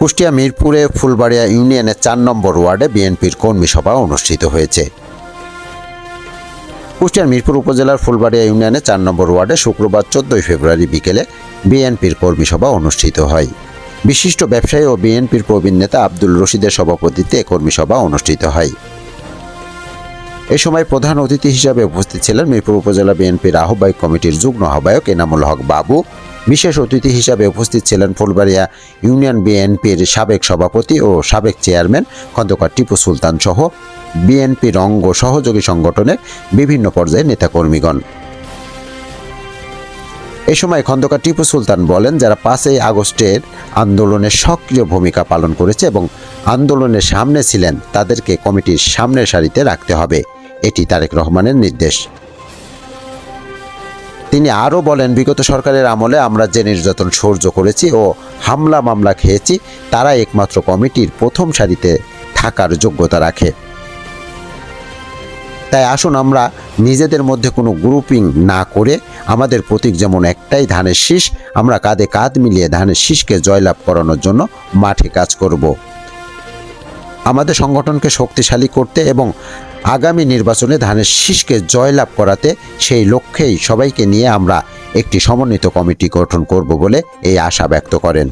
কুষ্টিয়া মিরপুরে ফুলবাড়িয়া ইউনিয়নের ৪ নম্বর ওয়ার্ডে বিএনপির কর্মী সভা অনুষ্ঠিত হয়েছে। কুষ্টিয়ার মিরপুর উপজেলার ফুলবাড়িয়া ইউনিয়নের ৪ নম্বর ওয়ার্ডে শুক্রবার ১৪ ফেব্রুয়ারি বিকেলে বিএনপির কর্মী সভা অনুষ্ঠিত হয়। বিশিষ্ট ব্যবসায়ী ও বিএনপির প্রবীণ নেতা আব্দুল রশিদের সভাপতিত্বে কর্মী সভা অনুষ্ঠিত হয়। এ সময় প্রধান অতিথি হিসাবে উপস্থিত ছিলেন মিরপুর উপজেলা বিএনপির আহ্বায়ক কমিটির যুগ্ম আহ্বায়ক এনামুল হক বাবু। বিশেষ অতিথি হিসাবে উপস্থিত ছিলেন ফুলবাড়িয়া ইউনিয়ন বিএনপির সাবেক সভাপতি ও সাবেক চেয়ারম্যান খন্দকার টিপু সুলতান সহ বিএনপির অঙ্গ সহযোগী সংগঠনের বিভিন্ন পর্যায়ের নেতাকর্মীগণ। এ সময় খন্দকার টিপু সুলতান বলেন, যারা ৫ই আগস্টের আন্দোলনে সক্রিয় ভূমিকা পালন করেছে এবং আন্দোলনের সামনে ছিলেন তাদেরকে কমিটির সামনের সারিতে রাখতে হবে, এটি তারেক রহমানের নির্দেশ। তিনি আরও বলেন, বিগত সরকারের আমলে আমরা যে নির্যাতন সহ্য করেছি ও হামলা মামলা খেয়েছি তারা একমাত্র কমিটির প্রথম সারিতে থাকার যোগ্যতা রাখে। তাই আসুন আমরা নিজেদের মধ্যে কোনো গ্রুপিং না করে আমাদের প্রতীক যেমন একটাই ধানের শীষ, আমরা কাঁধে কাঁধ মিলিয়ে ধানের শীষকে জয়লাভ করানোর জন্য মাঠে কাজ করব। আমাদের সংগঠনকে শক্তিশালী করতে এবং আগামী নির্বাচনে ধানের শীষকে জয়লাভ করাতে সেই লক্ষ্যেই সবাইকে নিয়ে আমরা একটি সমন্বিত কমিটি গঠন করব বলে এই আশা ব্যক্ত করেন।